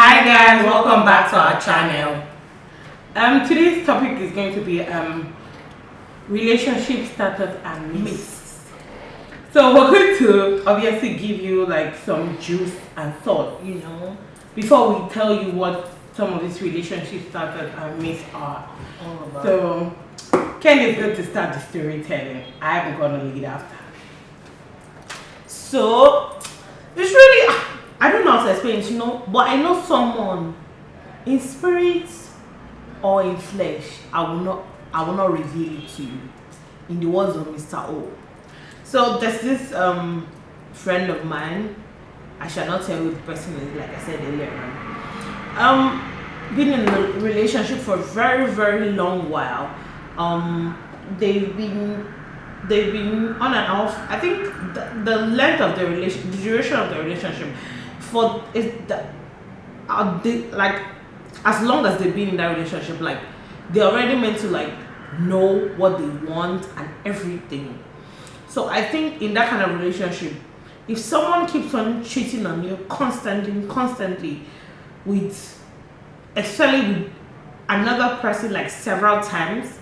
Hi guys, welcome back to our channel. Today's topic is going to be relationship status and myths. So we're going to obviously give you like some juice and thought, before we tell you what some of these relationship status and myths are. So Ken is going to start the storytelling. I'm gonna lead after. So it's really, I don't know how to explain it, but I know someone in spirit or in flesh. I will not reveal it to you. In the words of Mr. O. So there's this friend of mine. I shall not tell you who the person is, like I said earlier. Been in a relationship for a very, very long while. They've been on and off. I think the length of the duration of the relationship like as long as they've been in that relationship, like they're already meant to like know what they want and everything. So I think in that kind of relationship, if someone keeps on cheating on you constantly with, especially with another person like several times,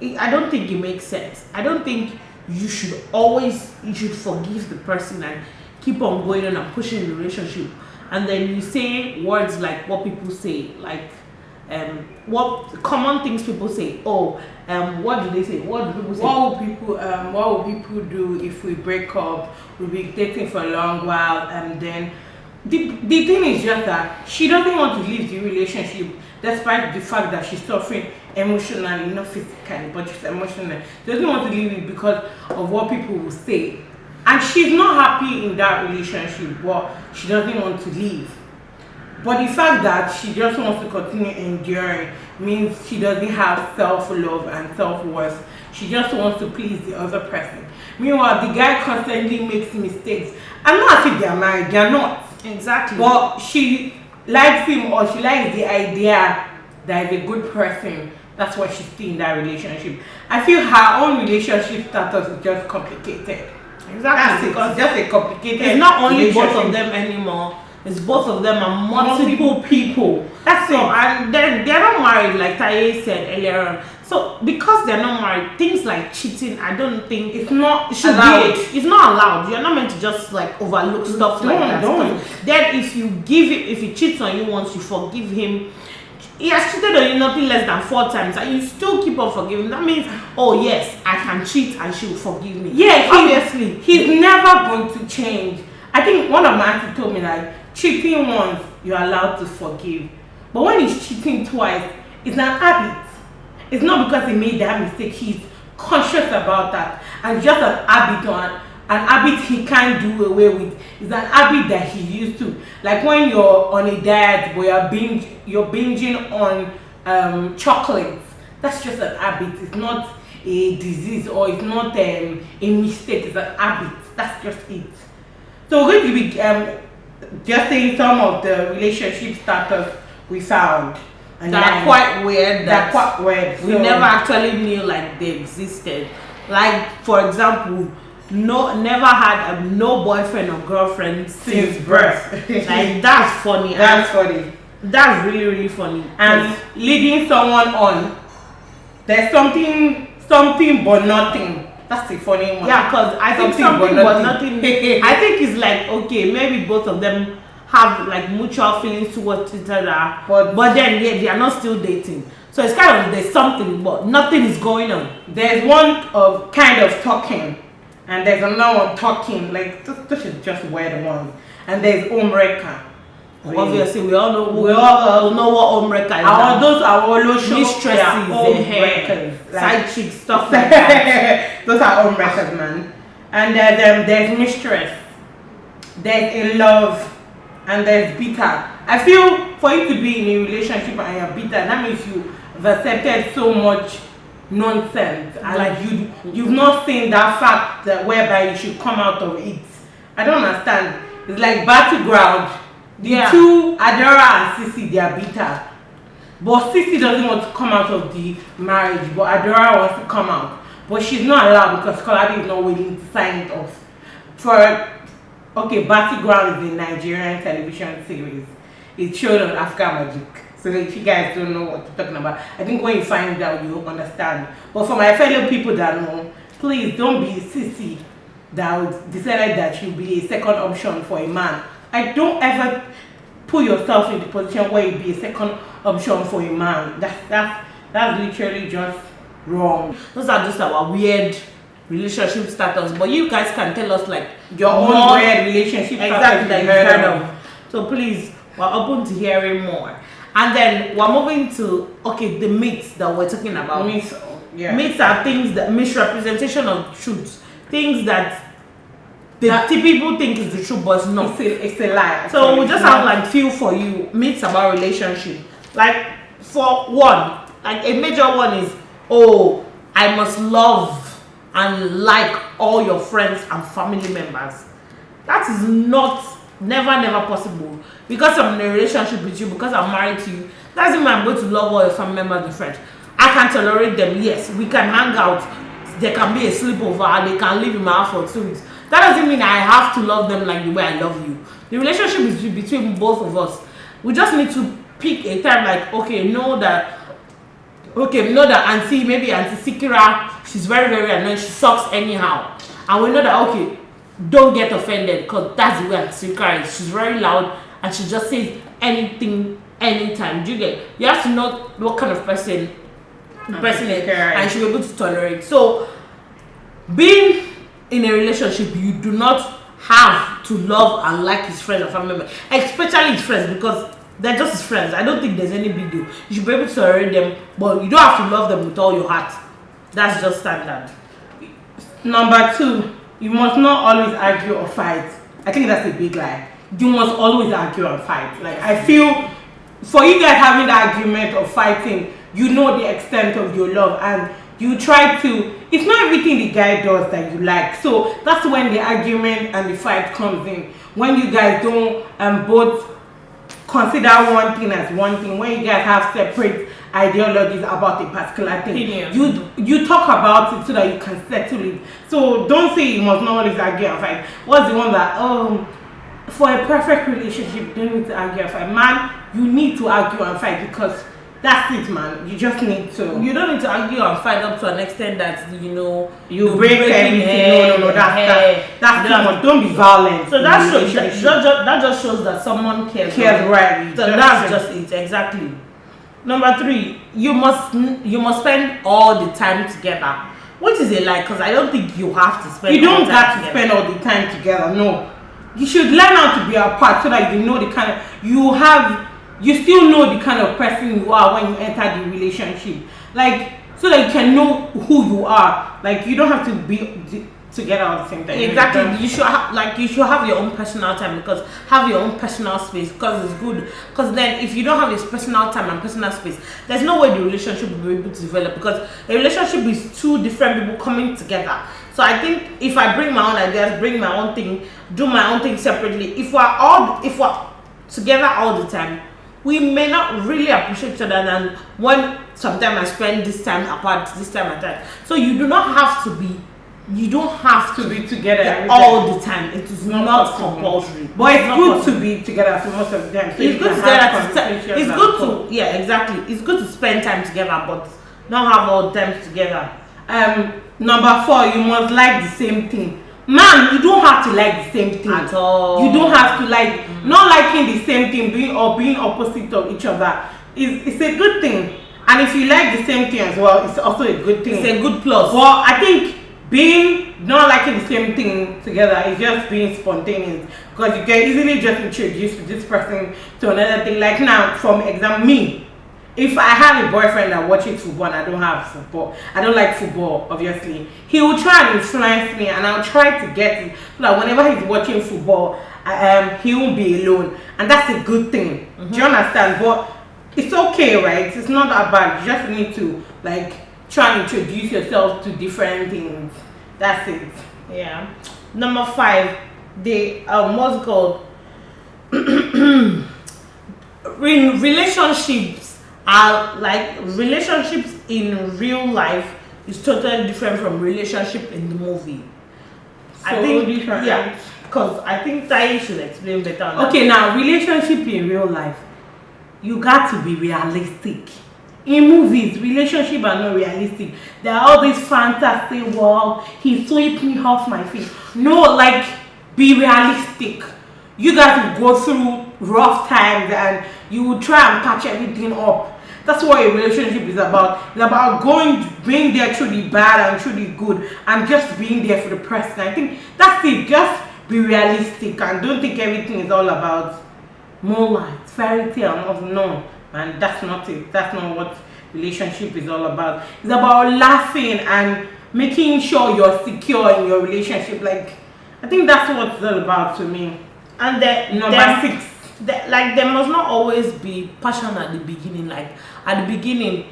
I don't think it makes sense. I don't think you should forgive the person and keep on going on and pushing the relationship, and then you say words like what people say, like what common things people say. What do they say? What do people say? What will people do if we break up? We'll be dating for a long while, and then the thing is just that she doesn't want to leave the relationship despite the fact that she's suffering emotionally, not physically, but just emotionally. She doesn't want to leave it because of what people will say. And she's not happy in that relationship, but she doesn't want to leave. But the fact that she just wants to continue enduring means she doesn't have self-love and self-worth. She just wants to please the other person. Meanwhile, the guy constantly makes mistakes. And not as if they're married, they're not. Exactly. But she likes him, or she likes the idea that he's a good person. That's why she's still in that relationship. I feel her own relationship status is just complicated. Exactly. It's just a complicated. It's not only both of them anymore. It's both of them and multiple people. That's so, it. And then they're not married, like Taye said earlier on. So because they're not married, things like cheating, I don't think it's not allowed. It's not allowed. You're not meant to just like overlook stuff like that. Then if he cheats on you once, you forgive him. He has cheated on you nothing less than 4 times, and you still keep on forgiving. That means, oh yes, I can cheat and she will forgive me. Yeah, obviously, he's never going to change. I think one of my aunties told me like, cheating once, you're allowed to forgive. But when he's cheating twice, it's an habit. It's not because he made that mistake. He's conscious about that. And just an habit he can't do away with. It's an habit that he used to. Like when you're on a diet where you're binging on chocolates. That's just an habit. It's not a disease, or it's not a mistake. It's an habit. That's just it. So we're going to be just saying some of the relationship status we found. And they're quite weird. They're quite weird. We never actually knew like they existed. Like for example, never had no boyfriend or girlfriend since birth. Like that's funny. That's funny. That's really, really funny. And leading someone on, there's something but nothing. That's the funny one. Yeah, because I think something but nothing. I think it's like, okay, maybe both of them have like mutual feelings towards each other, but then yeah, they are not still dating. So it's kind of, there's something but nothing is going on. There's one of kind of talking, and there's another one talking. Like this is just weird ones. And there's homewrecker. Obviously, we all know what homewrecker is. Those are all mistresses, side chicks, stuff like that. Those are homewreckers, man. And there's mistress, there's in love, and there's bitter. I feel for you to be in a relationship and you're bitter, that means you've accepted so much nonsense, and like you've not seen that fact that whereby you should come out of it. I don't understand. It's like battleground. The two, Adora and Sissy, they are bitter. But Sissy doesn't want to come out of the marriage, but Adora wants to come out. But she's not allowed because Kolade is not willing to sign it off. Battleground is a Nigerian television series. it showed on Africa Magic. So that if you guys don't know what we're talking about, I think when you find out, you'll understand. But for my fellow people that know, please don't be sissy that would decide that you'll be a second option for a man. I don't ever put yourself in the position where you'll be a second option for a man. That's literally just wrong. Those are just our weird relationship status. But you guys can tell us like your own weird relationship exactly that you heard of. So please, we're open to hearing more. And then we're moving to the myths that we're talking about. Myths, yeah. Myths are things that misrepresentation of truth, things that people think is the truth, but it's not. It's a lie. So we just have like few for you myths about relationship. Like for one, like a major one is, oh, I must love and like all your friends and family members. That is never possible. Because I'm in a relationship with you, because I'm married to you, doesn't mean I'm going to love all your family members and friends. I can tolerate them, yes. We can hang out. There can be a sleepover and they can live in my house for 2 weeks. That doesn't mean I have to love them like the way I love you. The relationship is between both of us. We just need to pick a time like, know that maybe Auntie Sikira, she's very, very annoying, she sucks anyhow. And we know that, don't get offended because that's the way Auntie Sikira is. She's very loud and she just says anything, anytime. You have to know what kind of person is and she'll be able to tolerate. So, being in a relationship, you do not have to love and like his friends and family members, especially his friends, because they're just his friends. I don't think there's any big deal. You should be able to tolerate them, but you don't have to love them with all your heart. That's just standard. Number 2, you must not always argue or fight. I think that's a big lie. You must always argue and fight. Like, I feel for you guys having the argument or fighting, you know the extent of your love and you try to. It's not everything the guy does that you like. So that's when the argument and the fight comes in. When you guys don't both consider one thing as one thing, when you guys have separate ideologies about a particular thing, you talk about it so that you can settle it. So don't say you must not always argue and fight. What's the one that for a perfect relationship you don't need to argue and fight? Man, you need to argue and fight because that's it, man. You just need to. You don't need to argue and fight up to an extent that you break everything. No, that's too much. Don't be violent. So that just shows that someone cares. Right. So that's just it, exactly. Number 3, you must spend all the time together, which is a lie because I don't think you have to spend. You don't have to spend all the time together. No, you should learn how to be apart so that you know the kind of you still know the kind of person you are when you enter the relationship, like so that you can know who you are. Like you don't have to be together at the same time. Exactly. You should have your own personal time, because have your own personal space, because it's good. Because then if you don't have this personal time and personal space, there's no way the relationship will be able to develop, because a relationship is 2 different people coming together. So I think if I bring my own ideas, bring my own thing, do my own thing separately, if we're together all the time, we may not really appreciate each other than when sometimes I spend this time apart, this time at time. So you don't have to be together all the time. It is not compulsory. But it's good to be together for most of the time. So it's good to spend time together, but not have all the time together. Number 4, you must like the same thing. Man, you don't have to like the same thing at all. You don't have to like not liking the same thing, being opposite of each other. It's a good thing. And if you like the same thing as well, it's also a good thing. It's a good plus. But I think being not liking the same thing together is just being spontaneous, because you can easily just introduce this person to another thing. Like now, from example, me. If I have a boyfriend that watches football and I don't like football, obviously, he will try and influence me and I'll try to get it so that whenever he's watching football, he won't be alone. And that's a good thing. Mm-hmm. Do you understand? But it's okay, right? It's not that bad. You just need to try and introduce yourself to different things. That's it. Yeah. Number 5, the what's it called? Relationships in real life is totally different from relationship in the movie. I think different. Yeah, because I think Tai should explain better. Okay, now relationship in real life you got to be realistic. In movies, relationships are not realistic. There are all these fantasy world. He swept me off my feet. No, like, be realistic. You guys will go through rough times and you will try and patch everything up. That's what a relationship is about. It's about being there through the bad and through the good, and just being there for the person. I think that's it. Just be realistic and don't think everything is all about moonlight, fairy tale. No, and that's not it. That's not what relationship is all about. It's about laughing and making sure you're secure in your relationship. Like, I think that's what it's all about to me. And then number 6, like, there must not always be passion at the beginning. Like, at the beginning,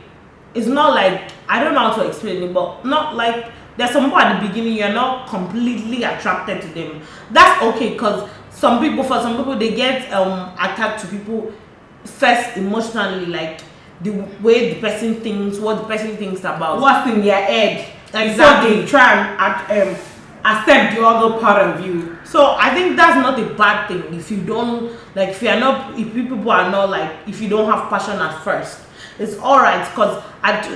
it's not like, I don't know how to explain it, but not like there's some people at the beginning you're not completely attracted to them. That's okay, because for some people they get attached to people first emotionally, like the way the person thinks, what the person thinks about what's in their head. Exactly. So they try and accept the other part of you. So I think that's not a bad thing if you don't, like, if people are not, like, if you don't have passion at first. It's alright, because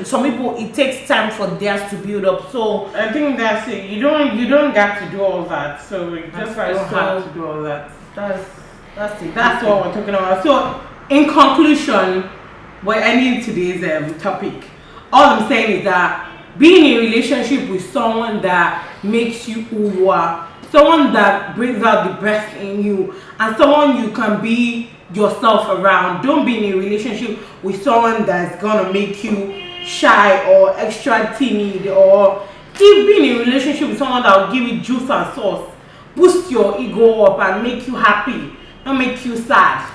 some people it takes time for theirs to build up. So I think that's it. You don't get to do all that. So you just don't have to do all that. that's it. That's what we're talking about. So in conclusion, we're ending today's topic. All I'm saying is that being in a relationship with someone that makes you who you are, someone that brings out the best in you, and someone you can be yourself around. Don't be in a relationship with someone that's gonna make you shy or extra timid, or keep being in a relationship with someone that will give you juice and sauce, boost your ego up and make you happy, not make you sad.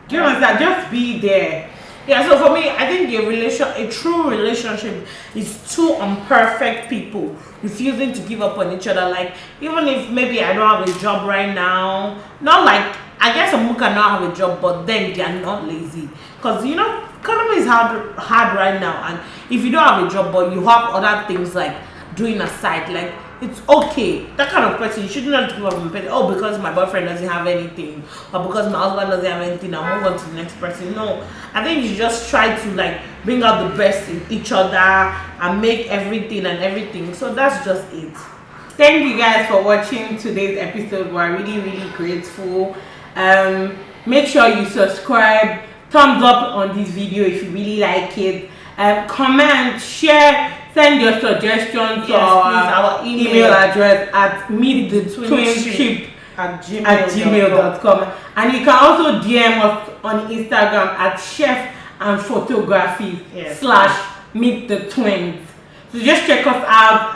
Do you understand? Just be there. Yeah, so for me, I think a true relationship is two imperfect people refusing to give up on each other. Like, even if maybe I don't have a job right now, not like, I guess some people cannot have a job, but then they are not lazy. Because, economy is hard right now. And if you don't have a job, but you have other things like doing aside, like, it's okay. That kind of person, you shouldn't have to give up on person. Oh, because my boyfriend doesn't have anything, or because my husband doesn't have anything, I'll move on to the next person. No, I think you just try to, like, bring out the best in each other and make everything. So that's just it. Thank you guys for watching today's episode. We're really, really grateful. Make sure you subscribe, thumbs up on this video if you really like it. Comment, share, send your suggestions to our email address at meetthetwinship@gmail.com, and you can also DM us on Instagram at chef and photography /meet the twins. So just check us out.